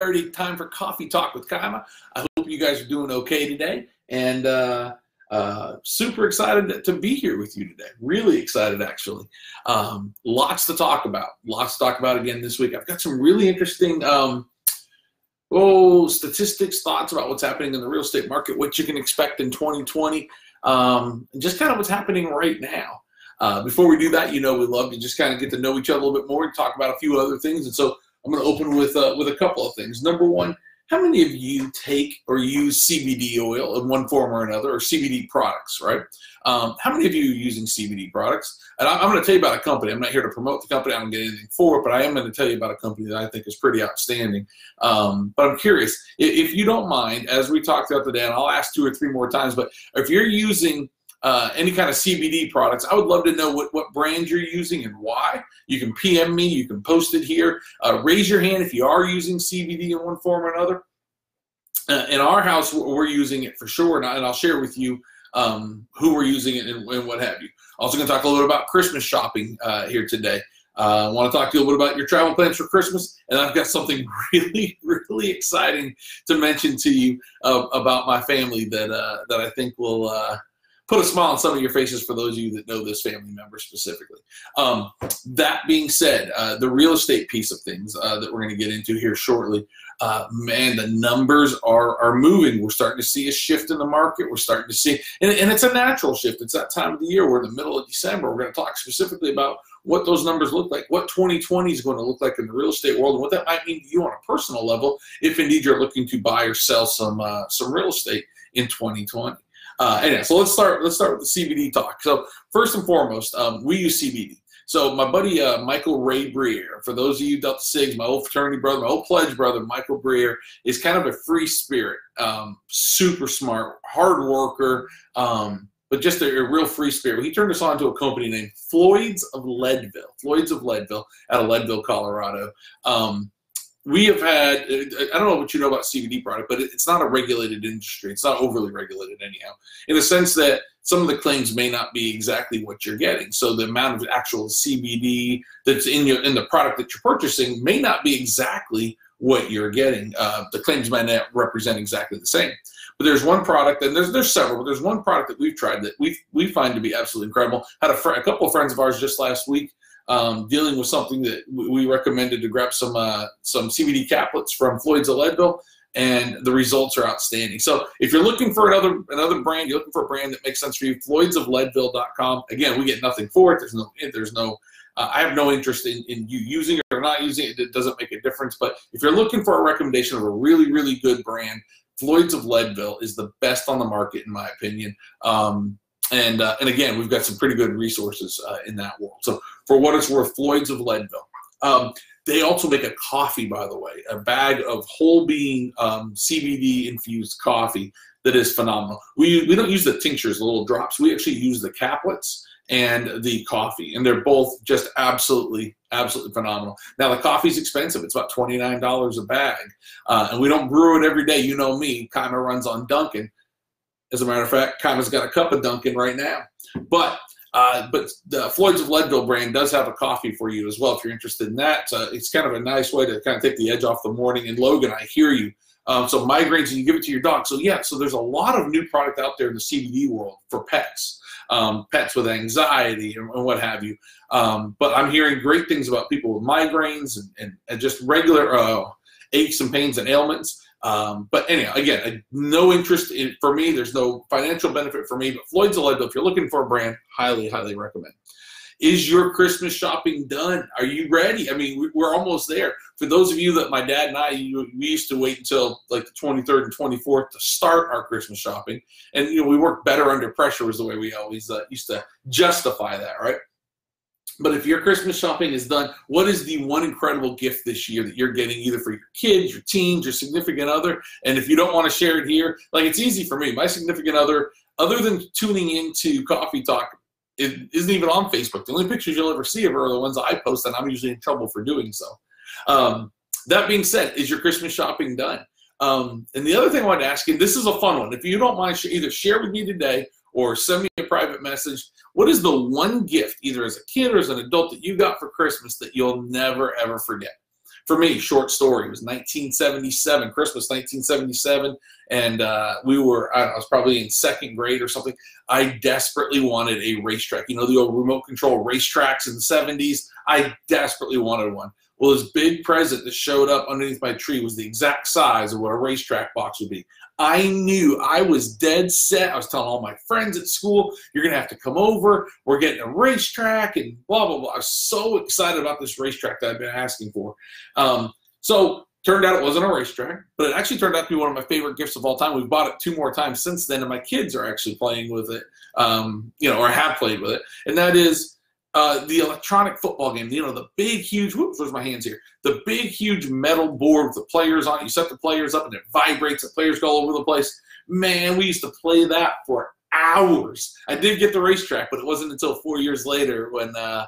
Already time for Coffee Talk with Kaima. I hope you guys are doing okay today, and super excited to be here with you today. Really excited, actually. Lots to talk about. Lots to talk about again this week. I've got some really interesting statistics, thoughts about what's happening in the real estate market, what you can expect in 2020, and just kind of what's happening right now. Before we do that, we love to just kind of get to know each other a little bit more and talk about a few other things. And so I'm going to open with a couple of things. Number one, how many of you take or use CBD oil in one form or another, or CBD products, right? How many of you are using CBD products? And I'm going to tell you about a company. I'm not here to promote the company. I don't get anything for it, but I am going to tell you about a company that I think is pretty outstanding. But I'm curious, if you don't mind, as we talked about today, and I'll ask 2 or 3 more times, but if you're using any kind of CBD products, I would love to know what brand you're using and why. You can PM me, you can post it here. Raise your hand if you are using CBD in one form or another. In our house, we're using it for sure, and I'll share with you who we're using it and what have you. Also going to talk a little bit about Christmas shopping here today. I want to talk to you a little bit about your travel plans for Christmas, and I've got something really, really exciting to mention to you about my family that I think will put a smile on some of your faces for those of you that know this family member specifically. That being said, the real estate piece of things that we're going to get into here shortly, man, the numbers are moving. We're starting to see a shift in the market. We're starting to see, and it's a natural shift. It's that time of the year. We're in the middle of December. We're going to talk specifically about what those numbers look like, what 2020 is going to look like in the real estate world, and what that might mean to you on a personal level if indeed you're looking to buy or sell some real estate in 2020. Anyway, so let's start with the CBD talk. So first and foremost, we use CBD. So my buddy Michael Ray Breer, for those of you Delta Sigs, my old fraternity brother, my old pledge brother, Michael Breer, is kind of a free spirit, super smart, hard worker, but just a real free spirit. He turned us on to a company named Floyd's of Leadville out of Leadville, Colorado. We have had, I don't know what you know about CBD product, but it's not a regulated industry. It's not overly regulated anyhow, in the sense that some of the claims may not be exactly what you're getting. So the amount of actual CBD that's in the product that you're purchasing may not be exactly what you're getting. The claims might not represent exactly the same. But there's one product, and there's several, but there's one product that we've tried that we find to be absolutely incredible. Had a couple of friends of ours just last week dealing with something that we recommended to grab some CBD caplets from Floyd's of Leadville, and the results are outstanding. So if you're looking for another brand, you're looking for a brand that makes sense for you, floydsofleadville.com. Again, we get nothing for it. There's no I have no interest in you using it or not using it. It doesn't make a difference. But if you're looking for a recommendation of a really, really good brand, Floyd's of Leadville is the best on the market, in my opinion. And again, we've got some pretty good resources in that world. So for what it's worth, Floyd's of Leadville. They also make a coffee, by the way, a bag of whole bean CBD infused coffee that is phenomenal. We don't use the tinctures, the little drops. We actually use the caplets and the coffee, and they're both just absolutely phenomenal. Now, the coffee's expensive. It's about $29 a bag, and we don't brew it every day. You know me, Kaima runs on Dunkin'. As a matter of fact, Kaima's got a cup of Dunkin' right now. But the Floyd's of Leadville brand does have a coffee for you as well if you're interested in that. It's kind of a nice way to kind of take the edge off the morning. And Logan, I hear you. So migraines, and you give it to your dog. So yeah, so there's a lot of new product out there in the CBD world for pets, pets with anxiety and what have you. But I'm hearing great things about people with migraines and just regular aches and pains and ailments. But anyhow, again, no interest for me. There's no financial benefit for me, but Floyd's of Leadville, if you're looking for a brand, highly, highly recommend. Is your Christmas shopping done? Are you ready? I mean, we're almost there. For those of you that my dad and I, we used to wait until like the 23rd and 24th to start our Christmas shopping. And, we work better under pressure was the way we always used to justify that, right? But if your Christmas shopping is done, what is the one incredible gift this year that you're getting either for your kids, your teens, your significant other? And if you don't want to share it here, like it's easy for me. My significant other than tuning into Coffee Talk, it isn't even on Facebook. The only pictures you'll ever see of her are the ones I post, and I'm usually in trouble for doing so. That being said, is your Christmas shopping done? And the other thing I wanted to ask you, this is a fun one. If you don't mind, either share with me today or send me a private message. What is the one gift, either as a kid or as an adult, that you got for Christmas that you'll never, ever forget? For me, short story, it was 1977, Christmas 1977, and I was probably in second grade or something. I desperately wanted a racetrack. You know, the old remote control racetracks in the 70s? I desperately wanted one. Well, this big present that showed up underneath my tree was the exact size of what a racetrack box would be. I knew, I was dead set. I was telling all my friends at school, you're going to have to come over. We're getting a racetrack and blah, blah, blah. I was so excited about this racetrack that I've been asking for. So turned out it wasn't a racetrack, but it actually turned out to be one of my favorite gifts of all time. We've bought it 2 more times since then, and my kids are actually playing with it, or have played with it. And that is the electronic football game. You know, the big, huge, whoops, where's my hands here? The big, huge metal board with the players on it. You set the players up and it vibrates. The players go all over the place. Man, we used to play that for hours. I did get the racetrack, but it wasn't until 4 years later when my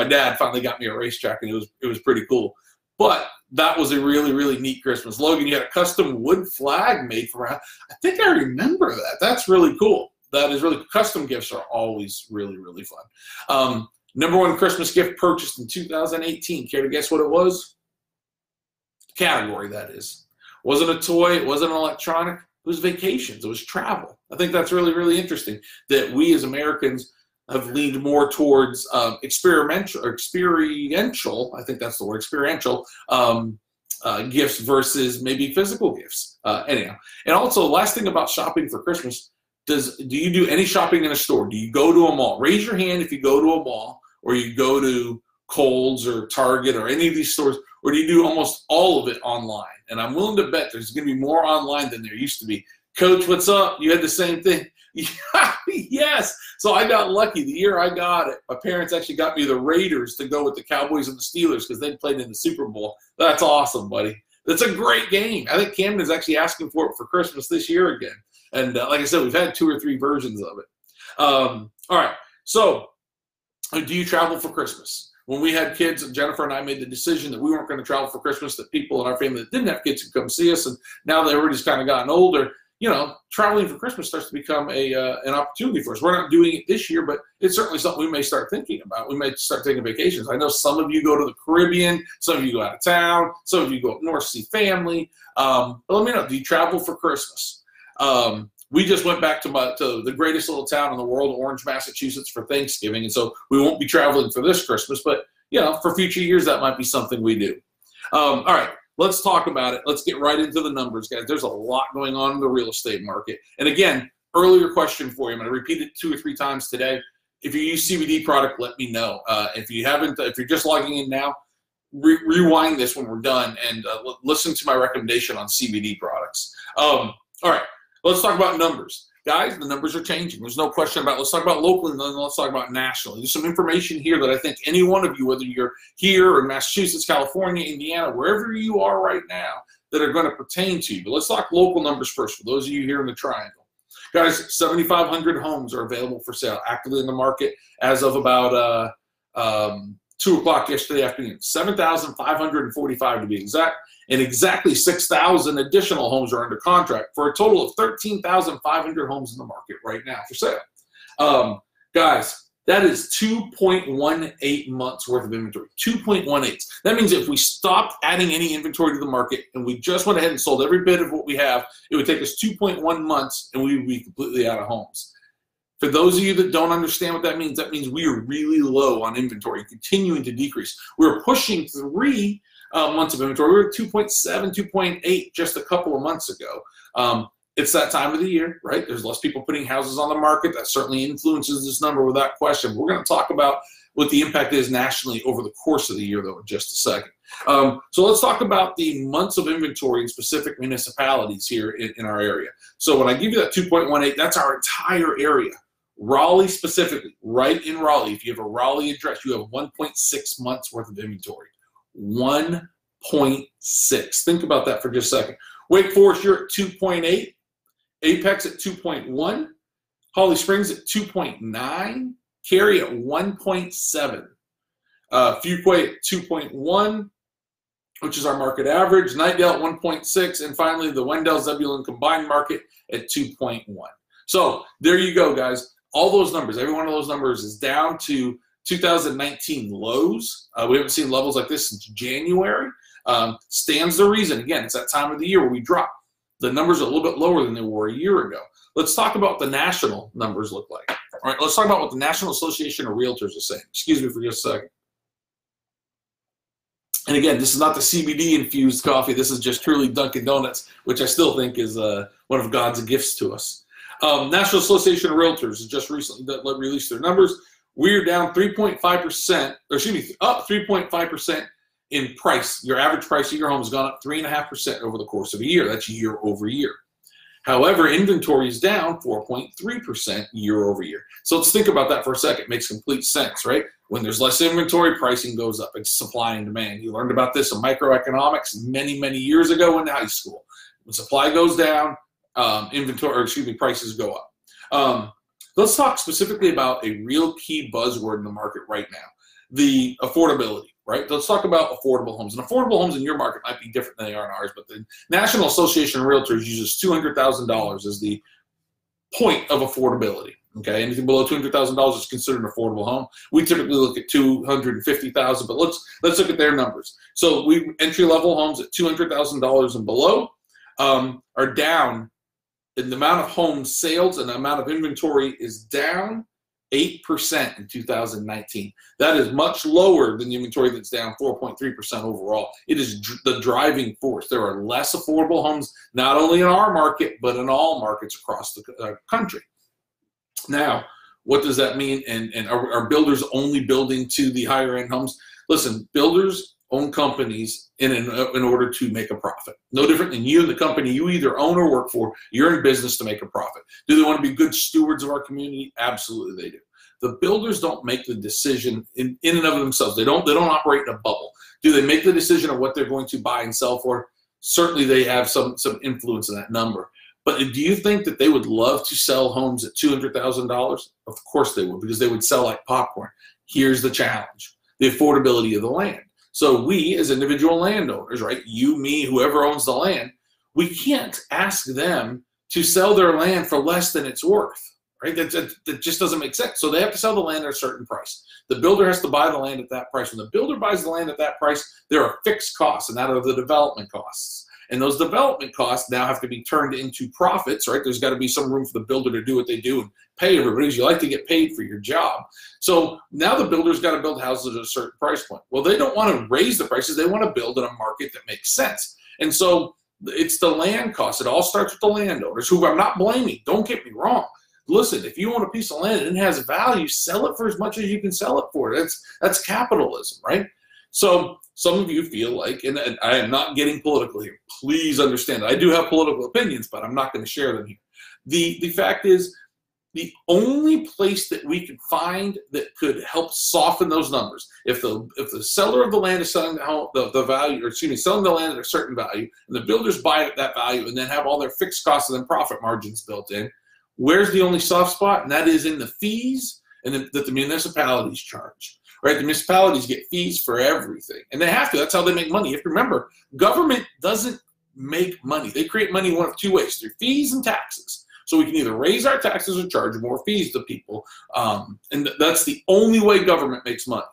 dad finally got me a racetrack, and it was pretty cool. But that was a really, really neat Christmas. Logan, you had a custom wood flag made for I think I remember that. That's really cool. That is really, custom gifts are always really, really fun. Number one Christmas gift purchased in 2018. Care to guess what it was? Category, that is. Wasn't a toy. It wasn't an electronic. It was vacations. It was travel. I think that's really, really interesting that we as Americans have leaned more towards experiential, I think that's the word, experiential gifts versus maybe physical gifts. Anyhow, and also, last thing about shopping for Christmas, do you do any shopping in a store? Do you go to a mall? Raise your hand if you go to a mall, or you go to Kohl's or Target or any of these stores, or do you do almost all of it online? And I'm willing to bet there's going to be more online than there used to be. Coach, what's up? You had the same thing? Yes. So I got lucky. The year I got it, my parents actually got me the Raiders to go with the Cowboys and the Steelers because they played in the Super Bowl. That's awesome, buddy. That's a great game. I think Camden's actually asking for it for Christmas this year again. And like I said, we've had 2 or 3 versions of it. All right. So do you travel for Christmas? When we had kids, Jennifer and I made the decision that we weren't going to travel for Christmas, that people in our family that didn't have kids could come see us. And now that everybody's kind of gotten older, you know, traveling for Christmas starts to become an opportunity for us. We're not doing it this year, but it's certainly something we may start thinking about. We may start taking vacations. I know some of you go to the Caribbean, some of you go out of town, some of you go up north to see family. But let me know, do you travel for Christmas? We just went back to the greatest little town in the world, Orange, Massachusetts, for Thanksgiving, and so we won't be traveling for this Christmas, but, you know, for future years, that might be something we do. All right. Let's talk about it. Let's get right into the numbers, guys. There's a lot going on in the real estate market. And again, earlier question for you. I'm going to repeat it 2 or 3 times today. If you use CBD product, let me know. If you haven't, if you're just logging in now, rewind this when we're done and listen to my recommendation on CBD products. All right, let's talk about numbers. Guys, the numbers are changing. There's no question about it. Let's talk about locally and then let's talk about nationally. There's some information here that I think any one of you, whether you're here or in Massachusetts, California, Indiana, wherever you are right now, that are going to pertain to you. But let's talk local numbers first for those of you here in the Triangle. Guys, 7,500 homes are available for sale, actively in the market as of about 2 o'clock yesterday afternoon. 7,545 to be exact. And exactly 6,000 additional homes are under contract for a total of 13,500 homes in the market right now for sale. Guys, that is 2.18 months worth of inventory. 2.18. That means if we stopped adding any inventory to the market and we just went ahead and sold every bit of what we have, it would take us 2.1 months and we would be completely out of homes. For those of you that don't understand what that means we are really low on inventory, continuing to decrease. We're pushing 3 months of inventory. We were at 2.7, 2.8 just a couple of months ago. It's that time of the year, right? There's less people putting houses on the market. That certainly influences this number without question. We're going to talk about what the impact is nationally over the course of the year, though, in just a second. So let's talk about the months of inventory in specific municipalities here in our area. So when I give you that 2.18, that's our entire area. Raleigh specifically, right in Raleigh, if you have a Raleigh address, you have 1.6 months worth of inventory. 1.6. Think about that for just a second. Wake Forest, you're at 2.8. Apex at 2.1. Holly Springs at 2.9. Cary at 1.7. Fuquay at 2.1, which is our market average. Nightdale at 1.6. And finally, the Wendell-Zebulon combined market at 2.1. So there you go, guys. All those numbers, every one of those numbers is down to 2019 lows. We haven't seen levels like this since January. Stands the reason. Again, it's that time of the year where we drop. The numbers are a little bit lower than they were a year ago. Let's talk about what the national numbers look like. All right, let's talk about what the National Association of Realtors is saying. Excuse me for just a second. And again, this is not the CBD-infused coffee. This is just truly Dunkin' Donuts, which I still think is one of God's gifts to us. National Association of Realtors has just recently released their numbers. We're down 3.5%, or excuse me, up 3.5% in price. Your average price of your home has gone up 3.5% over the course of a year. That's year over year. However, inventory is down 4.3% year over year. So let's think about that for a second. It makes complete sense, right? When there's less inventory, pricing goes up. It's supply and demand. You learned about this in microeconomics many, many years ago in high school. When supply goes down, prices go up. Let's talk specifically about a real key buzzword in the market right now, the affordability. Right? Let's talk about affordable homes. And affordable homes in your market might be different than they are in ours, but the National Association of Realtors uses $200,000 as the point of affordability. Okay, anything below $200,000 is considered an affordable home. We typically look at $250,000, but let's look at their numbers. So entry-level homes at $200,000 and below are down. And the amount of home sales and the amount of inventory is down 8% in 2019. That is much lower than the inventory that's down 4.3% overall. It is the driving force. There are less affordable homes, not only in our market, but in all markets across the country. Now, what does that mean? And are builders only building to the higher end homes? Listen, builders own companies in order to make a profit. No different than you and the company you either own or work for. You're in business to make a profit. Do they want to be good stewards of our community? Absolutely they do. The builders don't make the decision in and of themselves. They don't operate in a bubble. Do they make the decision of what they're going to buy and sell for? Certainly they have some influence in that number. But do you think that they would love to sell homes at $200,000? Of course they would, because they would sell like popcorn. Here's the challenge: the affordability of the land. So we, as individual landowners, right, you, me, whoever owns the land, we can't ask them to sell their land for less than it's worth, right? That just doesn't make sense. So they have to sell the land at a certain price. The builder has to buy the land at that price. When the builder buys the land at that price, there are fixed costs, and that are the development costs. And those development costs now have to be turned into profits, right? There's got to be some room for the builder to do what they do and pay everybody, because you like to get paid for your job. So now the builder's got to build houses at a certain price point. Well, they don't want to raise the prices. They want to build in a market that makes sense. And so it's the land cost. It all starts with the landowners, who I'm not blaming. Don't get me wrong. Listen, if you own a piece of land and it has value, sell it for as much as you can sell it for. That's capitalism, right? So some of you feel like, and I am not getting political here. Please understand that I do have political opinions, but I'm not going to share them here. The fact is, the only place that we can find that could help soften those numbers, if the seller of the land is selling the value, or excuse me, selling the land at a certain value, and the builders buy it at that value, and then have all their fixed costs and then profit margins built in, where's the only soft spot? And that is in the fees and that the municipalities charge. Right, the municipalities get fees for everything, and they have to. That's how they make money. You have to remember, government doesn't make money. They create money one of two ways: through fees and taxes. So we can either raise our taxes or charge more fees to people, and that's the only way government makes money.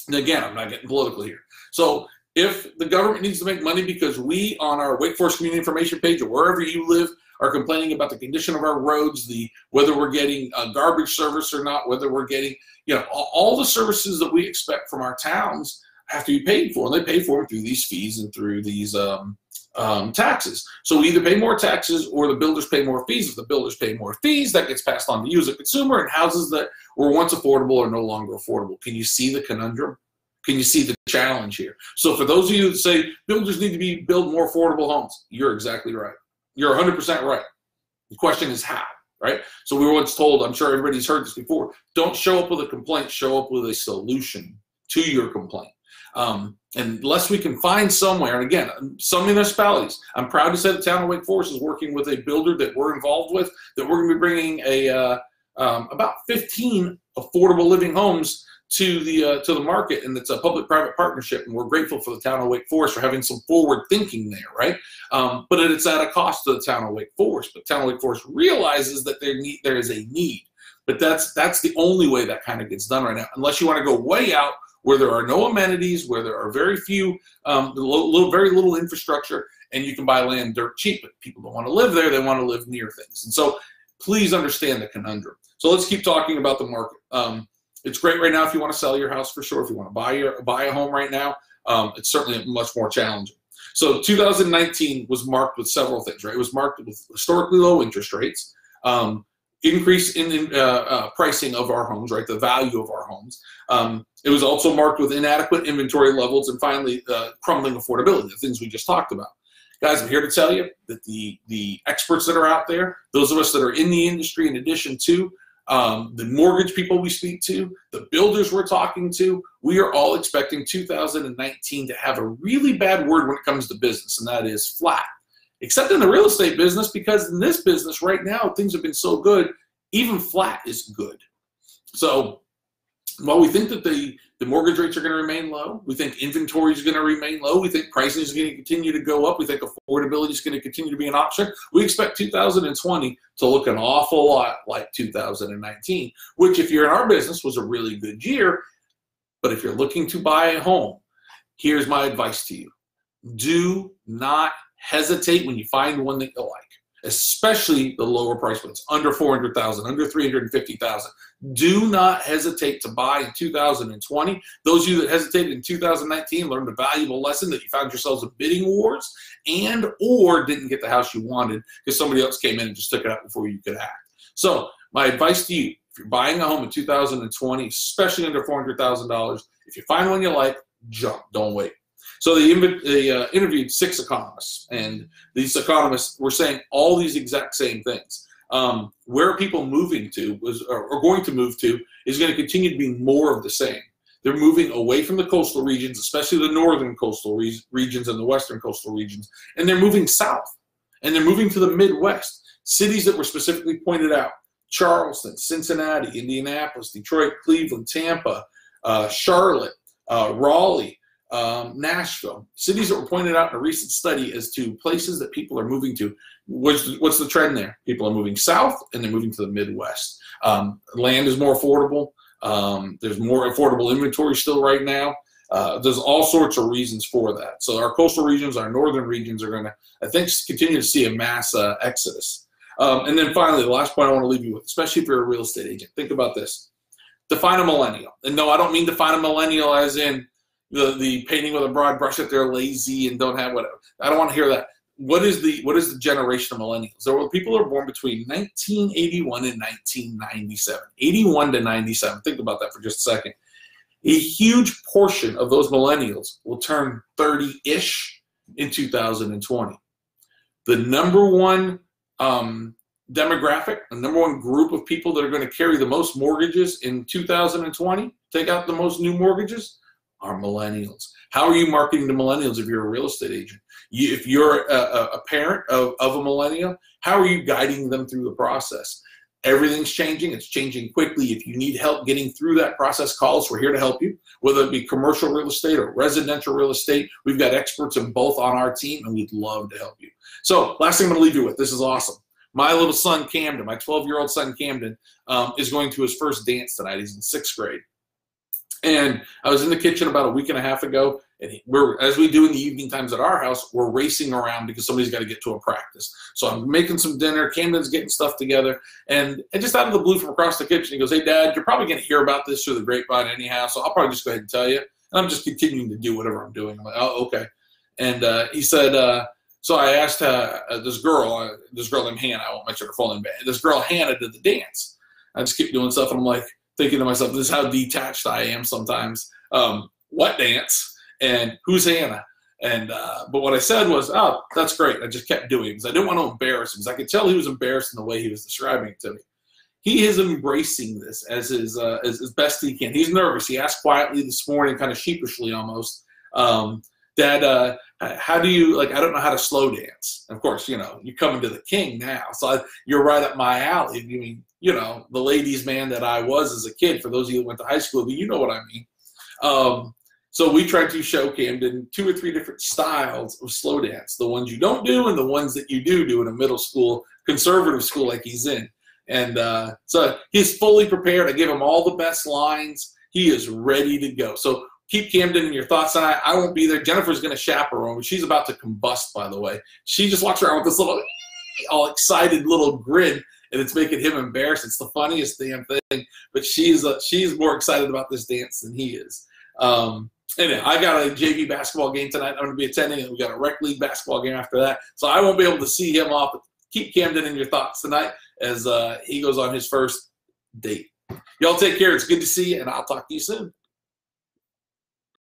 And again, I'm not getting political here. So if the government needs to make money because we, on our Wake Forest Community Information page or wherever you live, are complaining about the condition of our roads, whether we're getting garbage service or not, whether we're getting, all the services that we expect from our towns have to be paid for, and they pay for them through these fees and through these taxes. So we either pay more taxes or the builders pay more fees. If the builders pay more fees, that gets passed on to you as a consumer, and houses that were once affordable are no longer affordable. Can you see the conundrum? Can you see the challenge here? So for those of you that say builders need to build more affordable homes, you're exactly right. You're 100% right. The question is how, right? So we were once told, I'm sure everybody's heard this before, don't show up with a complaint, show up with a solution to your complaint. Unless we can find somewhere, and again, some municipalities, I'm proud to say the town of Wake Forest is working with a builder that we're involved with, that we're going to be bringing about 15 affordable living homes to the market, and it's a public-private partnership, and we're grateful for the town of Wake Forest for having some forward thinking there, right? But it's at a cost to the town of Wake Forest. But the town of Wake Forest realizes that there is a need. But that's the only way that kind of gets done right now, unless you want to go way out where there are no amenities, where there are very few, very little infrastructure, and you can buy land dirt cheap. But people don't want to live there; they want to live near things. And so, please understand the conundrum. So let's keep talking about the market. It's great right now if you want to sell your house, for sure. If you want to buy a home right now, it's certainly much more challenging. So 2019 was marked with several things, right? It was marked with historically low interest rates, increase in pricing of our homes, right? The value of our homes. It was also marked with inadequate inventory levels, and finally, crumbling affordability, the things we just talked about. Guys, I'm here to tell you that the experts that are out there, those of us that are in the industry, in addition to the mortgage people we speak to, the builders we're talking to, we are all expecting 2019 to have a really bad word when it comes to business, and that is flat. Except in the real estate business, because in this business right now, things have been so good, even flat is good. So while we think that the mortgage rates are going to remain low, we think inventory is going to remain low, we think pricing is going to continue to go up, we think affordability is going to continue to be an option, we expect 2020 to look an awful lot like 2019, which, if you're in our business, was a really good year. But if you're looking to buy a home, here's my advice to you. Do not hesitate when you find one that you like, especially the lower price points, under $400,000, under $350,000. Do not hesitate to buy in 2020. Those of you that hesitated in 2019 learned a valuable lesson that you found yourselves in bidding wars or didn't get the house you wanted because somebody else came in and just took it out before you could act. So my advice to you, if you're buying a home in 2020, especially under $400,000, if you find one you like, jump, don't wait. So they interviewed 6 economists, and these economists were saying all these exact same things. Where people moving to or going to move to is going to continue to be more of the same. They're moving away from the coastal regions, especially the northern coastal regions and the western coastal regions, and they're moving south, and they're moving to the Midwest. Cities that were specifically pointed out: Charleston, Cincinnati, Indianapolis, Detroit, Cleveland, Tampa, Charlotte, Raleigh, Nashville. Cities that were pointed out in a recent study as to places that people are moving to. What's the trend there? People are moving south, and they're moving to the Midwest. Land is more affordable. There's more affordable inventory still right now. There's all sorts of reasons for that. So our coastal regions, our northern regions are going to, I think, continue to see a mass exodus. And then finally, the last point I want to leave you with, especially if you're a real estate agent, think about this. Define a millennial. And no, I don't mean define a millennial as in the painting with a broad brush that they're lazy and don't have whatever. I don't want to hear that. What is the generation of millennials? There were people who are born between 1981 and 1997. 81 to 97. Think about that for just a second. A huge portion of those millennials will turn 30-ish in 2020. The number one demographic, the number one group of people that are going to carry the most mortgages in 2020, take out the most new mortgages, are millennials. How are you marketing to millennials if you're a real estate agent? If you're a parent of a millennial, how are you guiding them through the process? Everything's changing. It's changing quickly. If you need help getting through that process, call us. We're here to help you, whether it be commercial real estate or residential real estate. We've got experts in both on our team, and we'd love to help you. So last thing I'm going to leave you with, this is awesome. My little son, Camden, my 12-year-old son, Camden, is going to his first dance tonight. He's in 6th grade. And I was in the kitchen about a week and a half ago, and as we do in the evening times at our house, we're racing around because somebody's got to get to a practice. So I'm making some dinner, Camden's getting stuff together, and just out of the blue from across the kitchen, he goes, "Hey, Dad, you're probably going to hear about this through the grapevine anyhow, so I'll probably just go ahead and tell you." And I'm just continuing to do whatever I'm doing. I'm like, "Oh, okay." And he said, so I asked this girl named Hannah, I won't mention her full name, but this girl, Hannah, did the dance. I just keep doing stuff, and I'm like, thinking to myself, this is how detached I am sometimes. What dance? And who's Hannah? And but what I said was, "Oh, that's great." I just kept doing it because I didn't want to embarrass him, because I could tell he was embarrassed in the way he was describing it to me. He is embracing this as best he can. He's nervous. He asked quietly this morning, kind of sheepishly almost, "Dad, how do you, I don't know how to slow dance." And of course, you're coming to the king now. So you're right up my alley. I mean, the ladies' man that I was as a kid, for those of you that went to high school, you know what I mean. So we tried to show Camden 2 or 3 different styles of slow dance, the ones you don't do and the ones that you do in a middle school, conservative school like he's in. And so he's fully prepared. I give him all the best lines. He is ready to go. So keep Camden in your thoughts tonight. I won't be there. Jennifer's going to chaperone. She's about to combust, by the way. She just walks around with this little all excited little grin, and it's making him embarrassed. It's the funniest damn thing. But she's more excited about this dance than he is. Anyway, I got a JV basketball game tonight I'm going to be attending, and we got a rec league basketball game after that. So I won't be able to see him off. But keep Camden in your thoughts tonight as he goes on his first date. Y'all take care. It's good to see you, and I'll talk to you soon.